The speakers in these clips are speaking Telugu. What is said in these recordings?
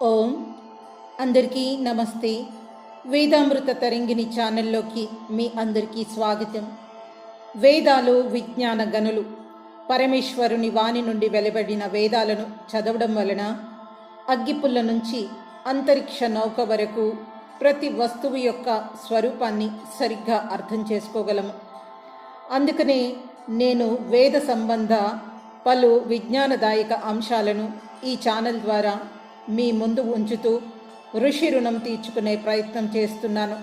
ఓం అందరికీ నమస్తే. వేదామృత తరంగిణి ఛానల్లోకి మీ అందరికీ స్వాగతం. వేదాలు విజ్ఞాన గనులు. పరమేశ్వరుని వాణి నుండి వెలువడిన వేదాలను చదవడం వలన అగ్గిపుల్ల నుంచి అంతరిక్ష నౌక వరకు ప్రతి వస్తువు యొక్క స్వరూపాన్ని సరిగ్గా అర్థం చేసుకోగలము. అందుకనే నేను వేద సంబంధ పలు విజ్ఞానదాయక అంశాలను ఈ ఛానల్ ద్వారా మీ ముందు ఉంచుతూ ఋషి రుణం తీర్చుకునే ప్రయత్నం చేస్తున్నాను.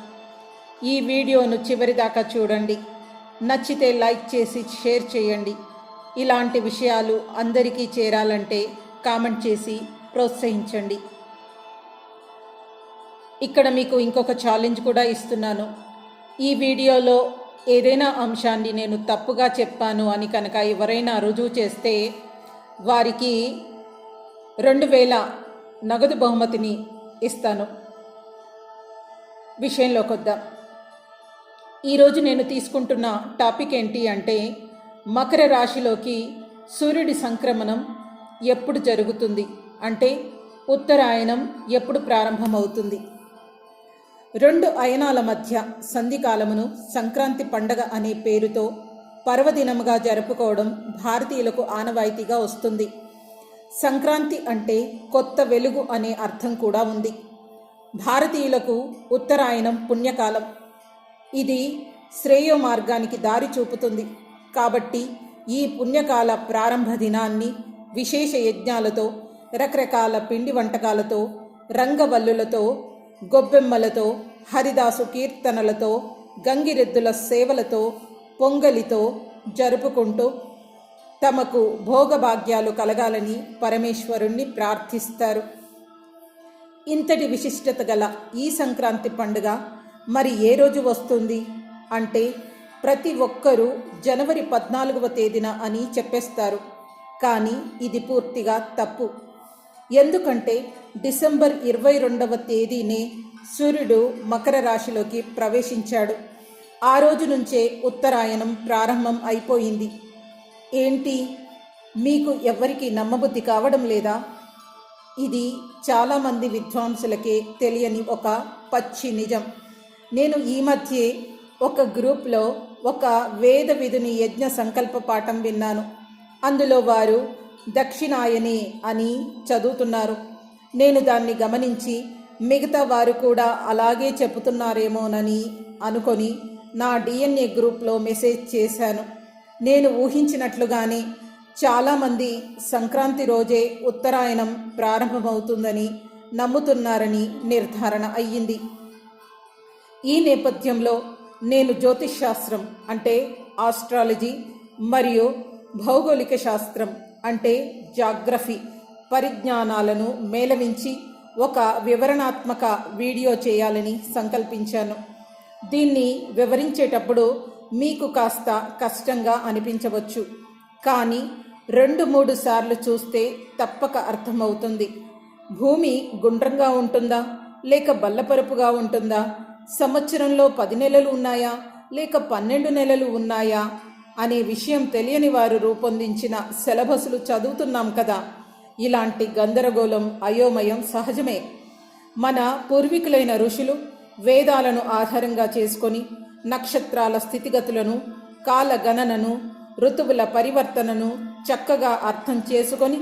ఈ వీడియోను చివరిదాకా చూడండి. నచ్చితే లైక్ చేసి షేర్ చేయండి. ఇలాంటి విషయాలు అందరికీ చేరాలంటే కామెంట్ చేసి ప్రోత్సహించండి. ఇక్కడ మీకు ఇంకొక ఛాలెంజ్ కూడా ఇస్తున్నాను. ఈ వీడియోలో ఏదైనా అంశాన్ని నేను తప్పుగా చెప్పాను అని కనుక ఎవరైనా రుజువు చేస్తే వారికి 2000 నగదు బహుమతిని ఇస్తాను. విషయంలోకి వద్దాం. ఈరోజు నేను తీసుకుంటున్న టాపిక్ ఏంటి అంటే, మకర రాశిలోకి సూర్యుడి సంక్రమణం ఎప్పుడు జరుగుతుంది, అంటే ఉత్తరాయణం ఎప్పుడు ప్రారంభమవుతుంది. 2 అయనాల మధ్య సంధికాలమును సంక్రాంతి పండగ అనే పేరుతో పర్వదినముగా జరుపుకోవడం భారతీయులకు ఆనవాయితీగా వస్తుంది. సంక్రాంతి అంటే కొత్త వెలుగు అనే అర్థం కూడా ఉంది. భారతీయులకు ఉత్తరాయణం పుణ్యకాలం. ఇది శ్రేయో మార్గానికి దారి చూపుతుంది. కాబట్టి ఈ పుణ్యకాల ప్రారంభ దినాన్ని విశేష యజ్ఞాలతో, రకరకాల పిండి వంటకాలతో, రంగవల్లులతో, గొబ్బెమ్మలతో, హరిదాసు కీర్తనలతో, గంగిరెద్దుల సేవలతో, పొంగలితో జరుపుకుంటూ తమకు భోగభాగ్యాలు కలగాలని పరమేశ్వరుణ్ణి ప్రార్థిస్తారు. ఇంతటి విశిష్టత గల ఈ సంక్రాంతి పండుగ మరి ఏ రోజు వస్తుంది అంటే, ప్రతి ఒక్కరూ జనవరి 14వ తేదీన అని చెప్పేస్తారు. కానీ ఇది పూర్తిగా తప్పు. ఎందుకంటే డిసెంబర్ 22వ తేదీనే సూర్యుడు మకర రాశిలోకి ప్రవేశించాడు. ఆ రోజు నుంచే ఉత్తరాయణం ప్రారంభం అయిపోయింది. ఏంటి, మీకు ఎవ్వరికి నమ్మబుద్ధి కావడం లేదా? ఇది చాలామంది విద్వాంసులకే తెలియని ఒక పచ్చి నిజం. నేను ఈ మధ్యే ఒక గ్రూప్లో ఒక వేద విధుని యజ్ఞ సంకల్ప పాఠం విన్నాను. అందులో వారు దక్షిణాయని అని చదువుతున్నారు. నేను దాన్ని గమనించి మిగతా వారు కూడా అలాగే చెబుతున్నారేమోనని అనుకొని నా DNA గ్రూప్లో మెసేజ్ చేశాను. నేను ఊహించినట్లుగానే చాలామంది సంక్రాంతి రోజే ఉత్తరాయణం ప్రారంభమవుతుందని నమ్ముతున్నారని నిర్ధారణ అయ్యింది. ఈ నేపథ్యంలో నేను జ్యోతిష్ శాస్త్రం అంటే ఆస్ట్రాలజీ మరియు భౌగోళిక శాస్త్రం అంటే జాగ్రఫీ పరిజ్ఞానాలను మేళవించి ఒక వివరణాత్మక వీడియో చేయాలని సంకల్పించాను. దీన్ని వివరించేటప్పుడు మీకు కాస్త కష్టంగా అనిపించవచ్చు, కానీ 2-3 సార్లు చూస్తే తప్పక అర్థమవుతుంది. భూమి గుండ్రంగా ఉంటుందా లేక బల్లపరుపుగా ఉంటుందా? సంవత్సరంలో 10 నెలలు ఉన్నాయా లేక 12 నెలలు ఉన్నాయా అనే విషయం తెలియని వారు రూపొందించిన సిలబస్లు చదువుతున్నాం కదా. ఇలాంటి గందరగోళం, అయోమయం సహజమే. మన పూర్వీకులైన ఋషులు వేదాలను ఆధారంగా చేసుకొని నక్షత్రాల స్థితిగతులను, కాలగణనను, ఋతువుల పరివర్తనను చక్కగా అర్థం చేసుకొని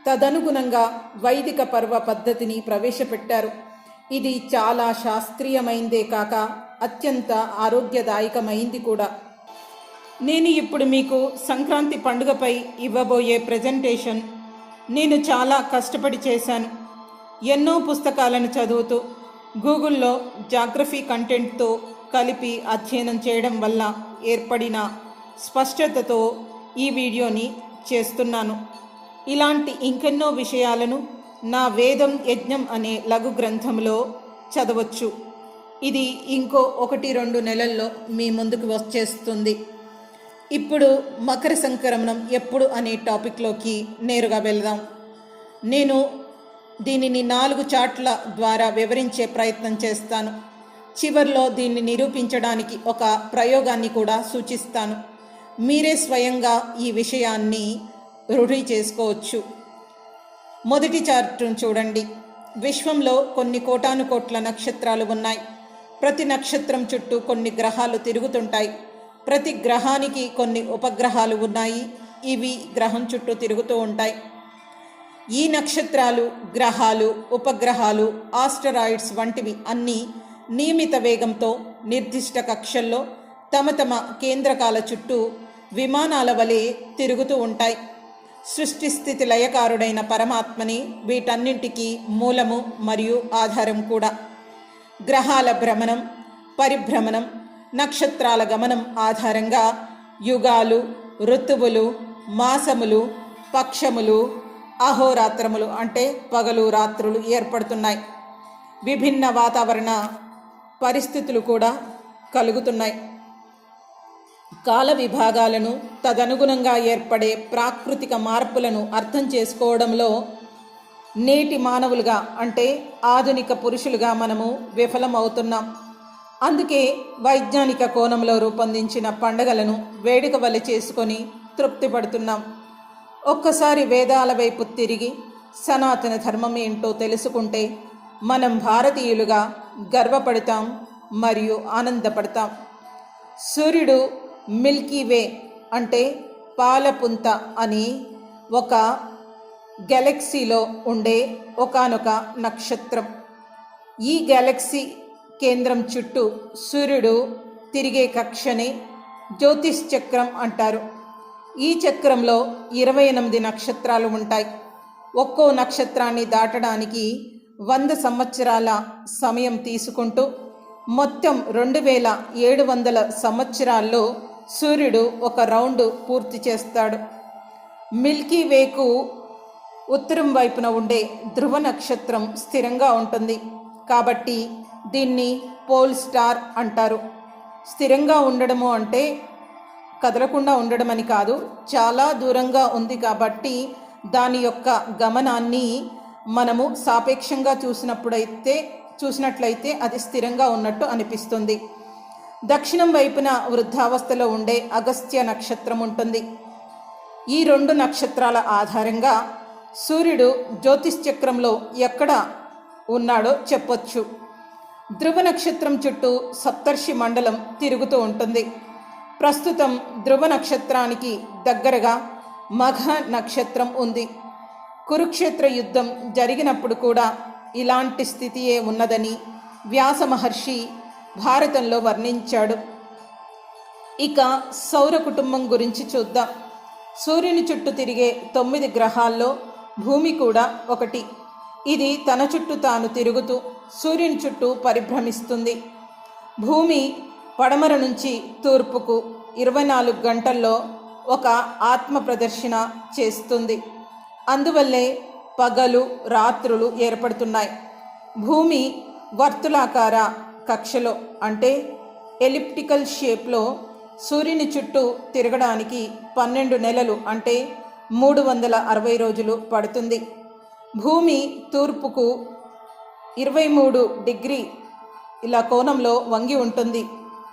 తదనుగుణంగా వైదిక పర్వ పద్ధతిని ప్రవేశపెట్టారు. ఇది చాలా శాస్త్రీయమైందే కాక అత్యంత ఆరోగ్యదాయకమైంది కూడా. నేను ఇప్పుడు మీకు సంక్రాంతి పండుగపై ఇవ్వబోయే ప్రజెంటేషన్ నేను చాలా కష్టపడి చేశాను. ఎన్నో పుస్తకాలను చదువుతూ గూగుల్లో జాగ్రఫీ కంటెంట్తో కలిపి అధ్యయనం చేయడం వల్ల ఏర్పడిన స్పష్టతతో ఈ వీడియోని చేస్తున్నాను. ఇలాంటి ఇంకెన్నో విషయాలను నా వేదం యజ్ఞం అనే లఘు గ్రంథంలో చదవచ్చు. ఇది ఇంకో 1-2 నెలల్లో మీ ముందుకు వచ్చేస్తుంది. ఇప్పుడు మకర సంక్రమణం ఎప్పుడు అనే టాపిక్లోకి నేరుగా వెళ్దాం. నేను దీనిని 4 చార్ట్ల ద్వారా వివరించే ప్రయత్నం చేస్తాను. చివర్లో దీన్ని నిరూపించడానికి ఒక ప్రయోగాన్ని కూడా సూచిస్తాను. మీరే స్వయంగా ఈ విషయాన్ని రూఢి చేసుకోవచ్చు. మొదటి చార్టును చూడండి. విశ్వంలో కొన్ని కోటాను కోట్ల నక్షత్రాలు ఉన్నాయి. ప్రతి నక్షత్రం చుట్టూ కొన్ని గ్రహాలు తిరుగుతుంటాయి. ప్రతి గ్రహానికి కొన్ని ఉపగ్రహాలు ఉన్నాయి. ఇవి గ్రహం చుట్టూ తిరుగుతూ ఉంటాయి. ఈ నక్షత్రాలు, గ్రహాలు, ఉపగ్రహాలు, ఆస్టరాయిడ్స్ వంటివి అన్నీ నియమిత వేగంతో నిర్దిష్ట కక్షల్లో తమ తమ కేంద్రకాల చుట్టూ విమానాల వలె తిరుగుతూ ఉంటాయి. సృష్టి స్థితి లయకారుడైన పరమాత్మని వీటన్నింటికీ మూలము మరియు ఆధారం కూడా. గ్రహాల భ్రమణం, పరిభ్రమణం, నక్షత్రాల గమనం ఆధారంగా యుగాలు, ఋతువులు, మాసములు, పక్షములు, అహోరాత్రములు అంటే పగలు రాత్రులు ఏర్పడుతున్నాయి. విభిన్న వాతావరణ పరిస్థితులు కూడా కలుగుతున్నాయి. కాల విభాగాలను, తదనుగుణంగా ఏర్పడే ప్రాకృతిక మార్పులను అర్థం చేసుకోవడంలో నేటి మానవులుగా అంటే ఆధునిక పురుషులుగా మనము విఫలమవుతున్నాం. అందుకే వైజ్ఞానిక కోణంలో రూపొందించిన పండుగలను వేడుక వలె చేసుకొని తృప్తి పడుతున్నాం. ఒక్కసారి వేదాల వైపు తిరిగి సనాతన ధర్మం ఏంటో తెలుసుకుంటే మనం భారతీయులుగా గర్వపడతాం మరియు ఆనందపడతాం. సూర్యుడు మిల్కీ వే అంటే పాలపుంత అని ఒక గెలక్సీలో ఉండే ఒకానొక నక్షత్రం. ఈ గెలక్సీ కేంద్రం చుట్టూ సూర్యుడు తిరిగే కక్షని జ్యోతిష్ చక్రం అంటారు. ఈ చక్రంలో 28 నక్షత్రాలు ఉంటాయి. ఒక్కో నక్షత్రాన్ని దాటడానికి 100 సంవత్సరాల సమయం తీసుకుంటూ మొత్తం 2700 సంవత్సరాల్లో సూర్యుడు ఒక రౌండ్ పూర్తి చేస్తాడు. మిల్కీ వేకు ఉత్తరం వైపున ఉండే ధ్రువ నక్షత్రం స్థిరంగా ఉంటుంది కాబట్టి దీన్ని పోల్ స్టార్ అంటారు. స్థిరంగా ఉండడము అంటే కదలకుండా ఉండడం అని కాదు, చాలా దూరంగా ఉంది కాబట్టి దాని యొక్క గమనాన్ని మనము సాపేక్షంగా చూసినట్లయితే అది స్థిరంగా ఉన్నట్టు అనిపిస్తుంది. దక్షిణం వైపున వృద్ధావస్థలో ఉండే అగస్త్య నక్షత్రం ఉంటుంది. ఈ 2 నక్షత్రాల ఆధారంగా సూర్యుడు జ్యోతిష్ చక్రంలో ఎక్కడ ఉన్నాడో చెప్పొచ్చు. ధ్రువ నక్షత్రం చుట్టూ సప్తర్షి మండలం తిరుగుతూ ఉంటుంది. ప్రస్తుతం ధ్రువ నక్షత్రానికి దగ్గరగా మఘ నక్షత్రం ఉంది. కురుక్షేత్ర యుద్ధం జరిగినప్పుడు కూడా ఇలాంటి స్థితియే ఉన్నదని వ్యాస మహర్షి భారతంలో వర్ణించాడు. ఇక సౌర కుటుంబం గురించి చూద్దాం. సూర్యుని చుట్టూ తిరిగే 9 గ్రహాల్లో భూమి కూడా ఒకటి. ఇది తన చుట్టూ తాను తిరుగుతూ సూర్యుని చుట్టూ పరిభ్రమిస్తుంది. భూమి పడమర నుంచి తూర్పుకు 24 గంటల్లో ఒక ఆత్మ ప్రదర్శన చేస్తుంది. అందువల్లే పగలు రాత్రులు ఏర్పడుతున్నాయి. భూమి వర్తులాకార కక్షలో అంటే ఎలిప్టికల్ షేప్లో సూర్యుని చుట్టూ తిరగడానికి 12 నెలలు అంటే 360 రోజులు పడుతుంది. భూమి తూర్పుకు 23 డిగ్రీ ఇలా కోణంలో వంగి ఉంటుంది.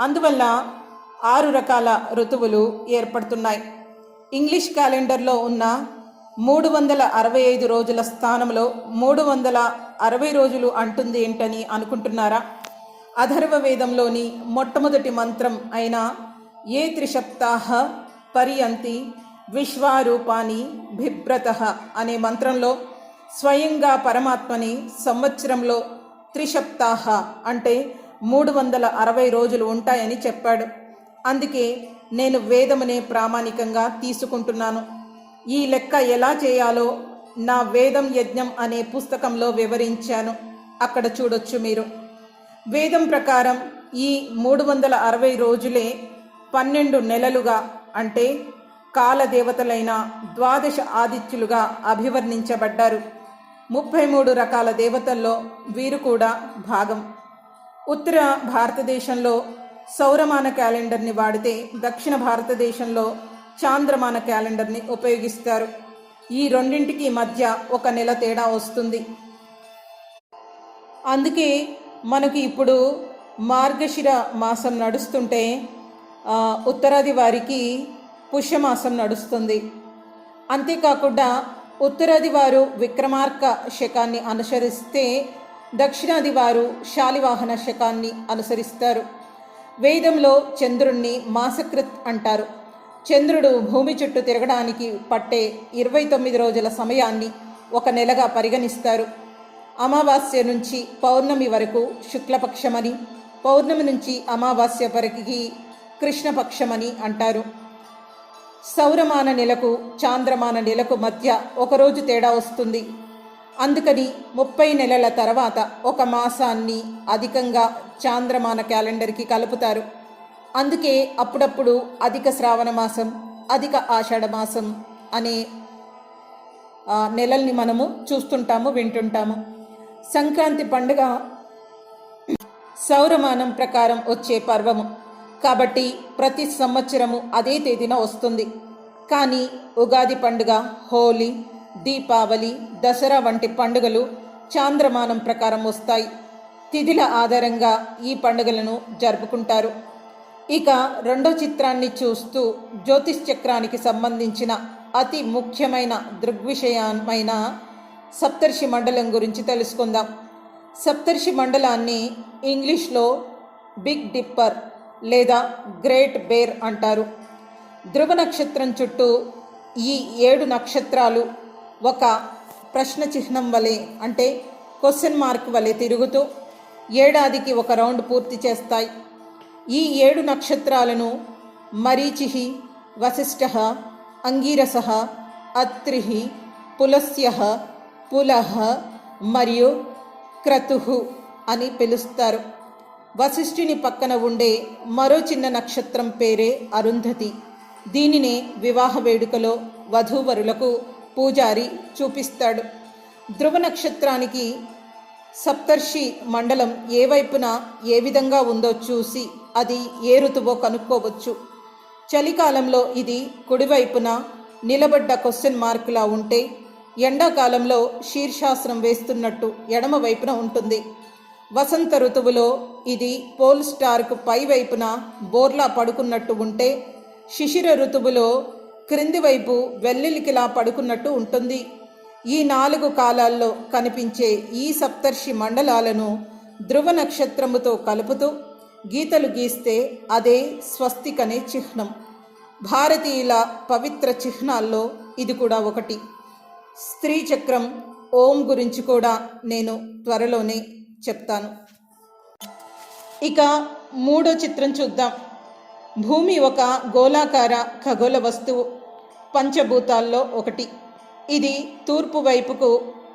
అందువల్ల 6 రకాల ఋతువులు ఏర్పడుతున్నాయి. ఇంగ్లీష్ క్యాలెండర్లో ఉన్న 365 రోజుల స్థానంలో 360 రోజులు అంటుంది ఏంటని అనుకుంటున్నారా? అథర్వ వేదంలోని మొట్టమొదటి మంత్రం అయిన ఏ త్రిసప్తాహ పర్యంతి విశ్వారూపాని బిభ్రతః అనే మంత్రంలో స్వయంగా పరమాత్మని సంవత్సరంలో త్రిసప్తాహ అంటే 360 రోజులు ఉంటాయని చెప్పాడు. అందుకే నేను వేదమునే ప్రామాణికంగా తీసుకుంటున్నాను. ఈ లెక్క ఎలా చేయాలో నా వేదం యజ్ఞం అనే పుస్తకంలో వివరించాను. అక్కడ చూడొచ్చు మీరు. వేదం ప్రకారం ఈ 360 రోజులే 12 నెలలుగా అంటే కాలదేవతలైన 12 ఆదిత్యులుగా అభివర్ణించబడ్డారు. 33 రకాల దేవతల్లో వీరు కూడా భాగం. ఉత్తర భారతదేశంలో సౌరమాన క్యాలెండర్ని వాడితే దక్షిణ భారతదేశంలో చాంద్రమాన క్యాలెండర్ని ఉపయోగిస్తారు. ఈ రెండింటికి మధ్య 1 నెల తేడా వస్తుంది. అందుకే మనకి ఇప్పుడు మార్గశిర మాసం నడుస్తుంటే ఉత్తరాది వారికి పుష్యమాసం నడుస్తుంది. అంతేకాకుండా ఉత్తరాది వారు విక్రమార్క శకాన్ని అనుసరిస్తే దక్షిణాది వారు శాలివాహన శకాన్ని అనుసరిస్తారు. వేదంలో చంద్రుణ్ణి మాసకృత్ అంటారు. చంద్రుడు భూమి చుట్టూ తిరగడానికి పట్టే 29 రోజుల సమయాన్ని ఒక నెలగా పరిగణిస్తారు. అమావాస్య నుంచి పౌర్ణమి వరకు శుక్లపక్షమని, పౌర్ణమి నుంచి అమావాస్య వరకు కృష్ణపక్షమని అంటారు. సౌరమాన నెలకు చాంద్రమాన నెలకు మధ్య ఒకరోజు తేడా వస్తుంది. అందుకని 30 నెలల తర్వాత ఒక మాసాన్ని అధికంగా చాంద్రమాన క్యాలెండర్కి కలుపుతారు. అందుకే అప్పుడప్పుడు అధిక శ్రావణ మాసం, అధిక ఆషాఢ మాసం అనే నెలల్ని మనము చూస్తుంటాము, వింటుంటాము. సంక్రాంతి పండుగ సౌరమానం ప్రకారం వచ్చే పర్వము కాబట్టి ప్రతి సంవత్సరము అదే తేదీన వస్తుంది. కానీ ఉగాది పండుగ, హోలీ, దీపావళి, దసరా వంటి పండుగలు చాంద్రమానం ప్రకారం వస్తాయి. తిథుల ఆధారంగా ఈ పండుగలను జరుపుకుంటారు. ఇక రెండో చిత్రాన్ని చూస్తూ జ్యోతిష్ చక్రానికి సంబంధించిన అతి ముఖ్యమైన దృగ్విషయమైన సప్తర్షి మండలం గురించి తెలుసుకుందాం. సప్తర్షి మండలాన్ని ఇంగ్లీష్లో బిగ్ డిప్పర్ లేదా గ్రేట్ బేర్ అంటారు. ధ్రువ నక్షత్రం చుట్టూ ఈ 7 నక్షత్రాలు ఒక ప్రశ్న చిహ్నం వలె, అంటే క్వశ్చన్ మార్క్ వలె తిరుగుతూ ఏడాదికి ఒక రౌండ్ పూర్తి చేస్తాయి. ఈ 7 నక్షత్రాలను మరీచిః, వశిష్ఠః, అంగీరసః, అత్రిః, పులస్త్యః, పులహ మరియు క్రతుః అని పిలుస్తారు. వశిష్ఠుని పక్కన ఉండే మరో చిన్న నక్షత్రం పేరే అరుంధతి. దీనినే వివాహ వేడుకలో వధూవరులకు పూజారి చూపిస్తాడు. ధ్రువ నక్షత్రానికి సప్తర్షి మండలం ఏ వైపున ఏ విధంగా ఉందో చూసి అది ఏ ఋతువో కనుక్కోవచ్చు. చలికాలంలో ఇది కుడివైపున నిలబడ్డ క్వశ్చన్ మార్కులా ఉంటే, ఎండాకాలంలో శీర్షాసనం వేస్తున్నట్టు ఎడమ వైపున ఉంటుంది. వసంత ఋతువులో ఇది పోల్ స్టార్కు పై వైపున బోర్లా పడుకున్నట్టు ఉంటే, శిశిర ఋతువులో క్రింది వైపు వెల్లెలికిలా పడుకున్నట్టు ఉంటుంది. ఈ 4 కాలాల్లో కనిపించే ఈ సప్తర్షి మండలాలను ధ్రువ నక్షత్రముతో కలుపుతూ గీతలు గీస్తే అదే స్వస్తికనే చిహ్నం. భారతీయుల పవిత్ర చిహ్నాల్లో ఇది కూడా ఒకటి. స్త్రీ చక్రం ఓం గురించి కూడా నేను త్వరలోనే చెప్తాను. ఇక మూడో చిత్రం చూద్దాం. భూమి ఒక గోళాకార ఖగోళ వస్తువు, పంచభూతాల్లో ఒకటి. ఇది తూర్పు వైపుకు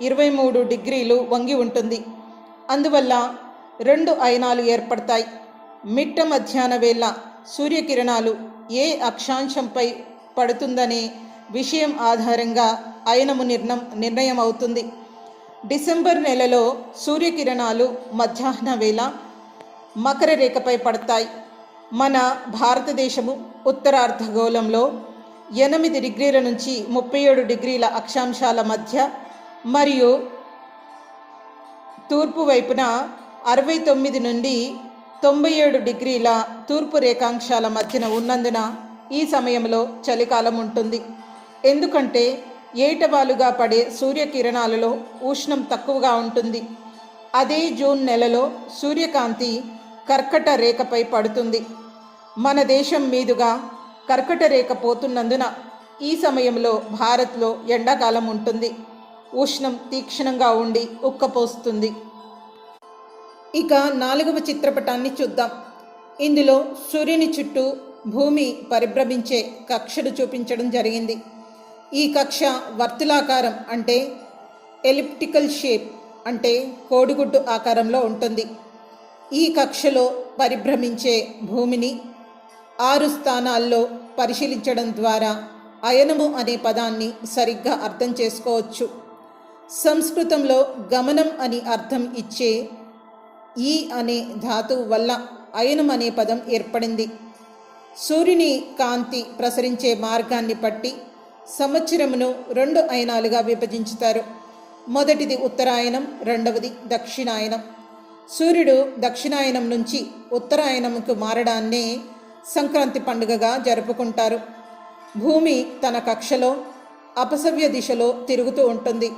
23 డిగ్రీలు వంగి ఉంటుంది. అందువల్ల 2 అయనాలు ఏర్పడతాయి. మిట్ట మధ్యాహ్న వేళ సూర్యకిరణాలు ఏ అక్షాంశంపై పడుతుందనే విషయం ఆధారంగా అయనము నిర్ణయం అవుతుంది. డిసెంబర్ నెలలో సూర్యకిరణాలు మధ్యాహ్న వేళ మకర రేఖపై పడతాయి. మన భారతదేశము ఉత్తరార్ధగోళంలో 8 డిగ్రీల నుంచి 37 డిగ్రీల అక్షాంశాల మధ్య మరియు తూర్పు వైపున 69 నుండి 97 డిగ్రీల తూర్పు రేఖాంశాల మధ్యన ఉన్నందున ఈ సమయంలో చలికాలం ఉంటుంది. ఎందుకంటే ఏటవాలుగా పడే సూర్యకిరణాలలో ఉష్ణం తక్కువగా ఉంటుంది. అదే జూన్ నెలలో సూర్యకాంతి కర్కట రేఖపై పడుతుంది. మన దేశం మీదుగా కర్కట రేఖ పోతున్నందున ఈ సమయంలో భారత్లో ఎండాకాలం ఉంటుంది. ఉష్ణం తీక్షణంగా ఉండి ఉక్కపోస్తుంది. ఇక 4వ చిత్రపటాన్ని చూద్దాం. ఇందులో సూర్యుని చుట్టూ భూమి పరిభ్రమించే కక్షను చూపించడం జరిగింది. ఈ కక్ష వర్తులాకారం అంటే ఎలిప్టికల్ షేప్ అంటే కోడిగుడ్డు ఆకారంలో ఉంటుంది. ఈ కక్షలో పరిభ్రమించే భూమిని 6 స్థానాల్లో పరిశీలించడం ద్వారా అయనము అనే పదాన్ని సరిగ్గా అర్థం చేసుకోవచ్చు. సంస్కృతంలో గమనం అని అర్థం ఇచ్చే ఈ అనే ధాతువు వల్ల అయనం అనే పదం ఏర్పడింది. సూర్యుని కాంతి ప్రసరించే మార్గాన్ని బట్టి సంవత్సరమును 2 అయనాలుగా విభజించుతారు. మొదటిది ఉత్తరాయణం, రెండవది దక్షిణాయనం. సూర్యుడు దక్షిణాయనం నుంచి ఉత్తరాయణంకు మారడాన్నే సంక్రాంతి పండుగగా జరుపుకుంటారు. భూమి తన కక్షలో అపసవ్య దిశలో తిరుగుతూ ఉంటుంది.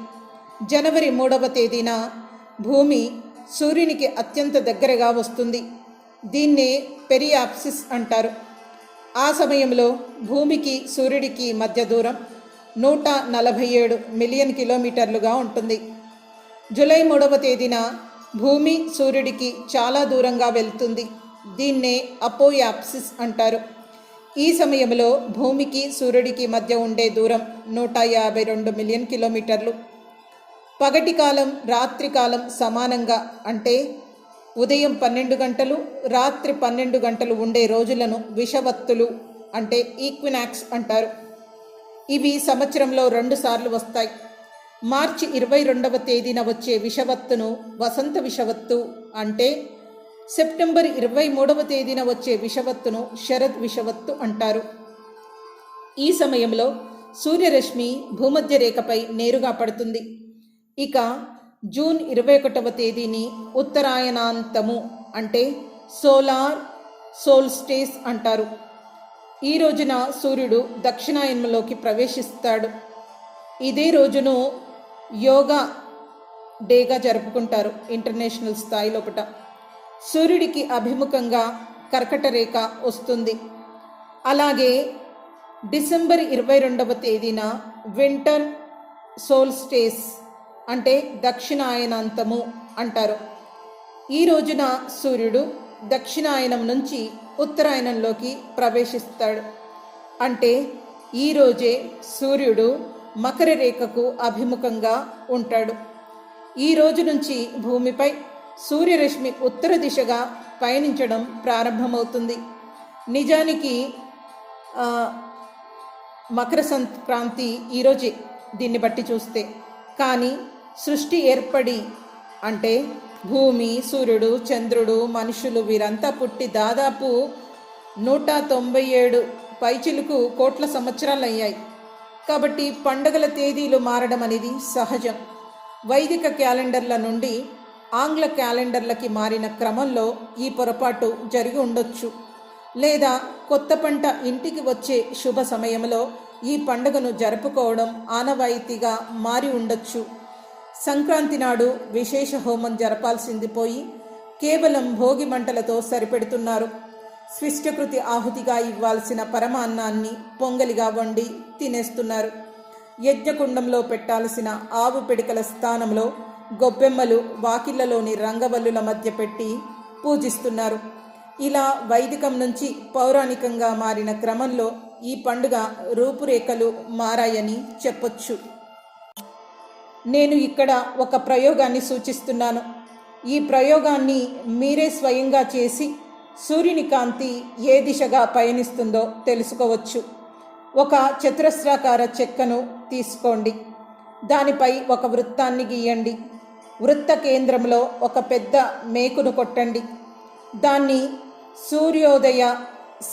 జనవరి 3వ తేదీన భూమి సూర్యునికి అత్యంత దగ్గరగా వస్తుంది. దీన్నే పెరియాప్సిస్ అంటారు. ఆ సమయంలో భూమికి సూర్యుడికి మధ్య దూరం 147 మిలియన్ కిలోమీటర్లుగా ఉంటుంది. జూలై 3వ తేదీన భూమి సూర్యుడికి చాలా దూరంగా వెళ్తుంది. దీన్నే అపోయాప్సిస్ అంటారు. ఈ సమయంలో భూమికి సూర్యుడికి మధ్య ఉండే దూరం 152 మిలియన్ కిలోమీటర్లు. పగటి కాలం రాత్రి కాలం సమానంగా అంటే ఉదయం 12 గంటలు రాత్రి 12 గంటలు ఉండే రోజులను విషవత్తులు అంటే ఈక్వినాక్స్ అంటారు. ఇవి సంవత్సరంలో 2 సార్లు వస్తాయి. మార్చి 22వ తేదీన వచ్చే విషవత్తును వసంత విషవత్తు అంటే, సెప్టెంబర్ 23వ తేదీన వచ్చే విషవత్తును శరద్ విషవత్తు అంటారు. ఈ సమయంలో సూర్యరశ్మి భూమధ్య రేఖపై నేరుగా పడుతుంది. ఇక జూన్ 21వ తేదీని ఉత్తరాయణాంతము అంటే సోలార్ సోల్స్టేస్ అంటారు. ఈ రోజున సూర్యుడు దక్షిణాయనంలోకి ప్రవేశిస్తాడు. ఇదే రోజును యోగా డేగా జరుపుకుంటారు ఇంటర్నేషనల్ స్థాయి లోపట. సూర్యుడికి అభిముఖంగా కర్కట రేఖ వస్తుంది. అలాగే డిసెంబర్ 22వ తేదీన వింటర్ సోల్స్టేస్ అంటే దక్షిణాయనాంతము అంటారు. ఈ రోజున సూర్యుడు దక్షిణాయనం నుంచి ఉత్తరాయణంలోకి ప్రవేశిస్తాడు. అంటే ఈరోజే సూర్యుడు మకర రేఖకు అభిముఖంగా ఉంటాడు. ఈ రోజు నుంచి భూమిపై సూర్యరశ్మి ఉత్తర దిశగా పయనించడం ప్రారంభమవుతుంది. నిజానికి మకర సంక్రాంతి ఈరోజే దీన్ని బట్టి చూస్తే, కానీ సృష్టి ఏర్పడి అంటే భూమి సూర్యుడు చంద్రుడు మనుషులు వీరంతా పుట్టి దాదాపు 197 పైచిలుకు కోట్ల సంవత్సరాలు అయ్యాయి. కాబట్టి పండుగల తేదీలు మారడం అనేది సహజం. వైదిక క్యాలెండర్ల నుండి ఆంగ్ల క్యాలెండర్లకి మారిన క్రమంలో ఈ పొరపాటు జరిగి ఉండొచ్చు. లేదా కొత్త పంట ఇంటికి వచ్చే శుభ సమయంలో ఈ పండుగను జరుపుకోవడం ఆనవాయితీగా మారి ఉండొచ్చు. సంక్రాంతి నాడు విశేష హోమం జరపాల్సింది పోయి కేవలం భోగి మంటలతో సరిపెడుతున్నారు. స్విష్టకృతి ఆహుతిగా ఇవ్వాల్సిన పరమాన్నాన్ని పొంగలిగా వండి తినేస్తున్నారు. యజ్ఞకుండంలో పెట్టాల్సిన ఆవు పిడికల స్థానంలో గొబ్బెమ్మలు వాకిళ్లలోని రంగవల్లుల మధ్య పెట్టి పూజిస్తున్నారు. ఇలా వైదికం నుంచి పౌరాణికంగా మారిన క్రమంలో ఈ పండుగ రూపురేఖలు మారాయని చెప్పొచ్చు. నేను ఇక్కడ ఒక ప్రయోగాన్ని సూచిస్తున్నాను. ఈ ప్రయోగాన్ని మీరే స్వయంగా చేసి సూర్యుని కాంతి ఏ దిశగా పయనిస్తుందో తెలుసుకోవచ్చు. ఒక చతురస్రాకార చెక్కను తీసుకోండి. దానిపై ఒక వృత్తాన్ని గీయండి. వృత్త కేంద్రంలో ఒక పెద్ద మేకును కొట్టండి. దాన్ని సూర్యోదయ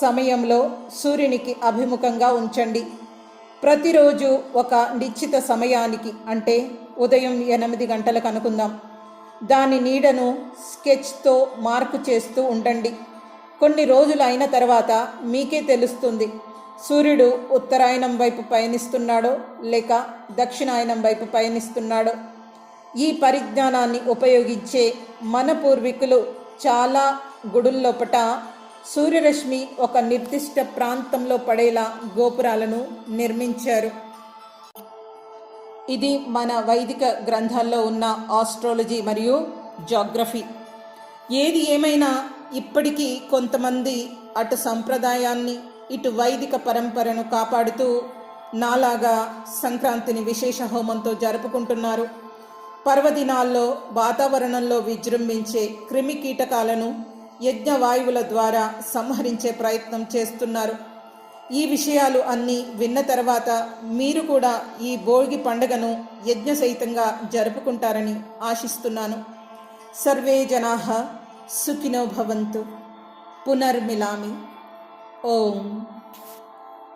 సమయంలో సూర్యునికి అభిముఖంగా ఉంచండి. ప్రతిరోజు ఒక నిశ్చిత సమయానికి అంటే ఉదయం 8 గంటలకు అనుకుందాం, దాని నీడను స్కెచ్తో మార్కు చేస్తూ ఉండండి. కొన్ని రోజులు అయిన తర్వాత మీకే తెలుస్తుంది సూర్యుడు ఉత్తరాయణం వైపు పయనిస్తున్నాడో లేక దక్షిణాయనం వైపు పయనిస్తున్నాడో. ఈ పరిజ్ఞానాన్ని ఉపయోగించే మన పూర్వీకులు చాలా గుడుల్లోపట సూర్యరశ్మి ఒక నిర్దిష్ట ప్రాంతంలో పడేలా గోపురాలను నిర్మించారు. ఇది మన వైదిక గ్రంథాల్లో ఉన్న ఆస్ట్రాలజీ మరియు జాగ్రఫీ. ఏది ఏమైనా ఇప్పటికీ కొంతమంది అటు సంప్రదాయాన్ని ఇటు వైదిక పరంపరను కాపాడుతూ నాలాగా సంక్రాంతిని విశేష హోమంతో జరుపుకుంటున్నారు. పర్వదినాల్లో వాతావరణంలో విజృంభించే క్రిమి కీటకాలను యజ్ఞవాయువుల ద్వారా సంహరించే ప్రయత్నం చేస్తున్నారు. ఈ విషయాలు అన్నీ విన్న తర్వాత మీరు కూడా ఈ భోగి పండుగను యజ్ఞసహితంగా జరుపుకుంటారని ఆశిస్తున్నాను. సర్వే జనాః సుఖినో భవంతు. పునర్మిలామి. ఓం.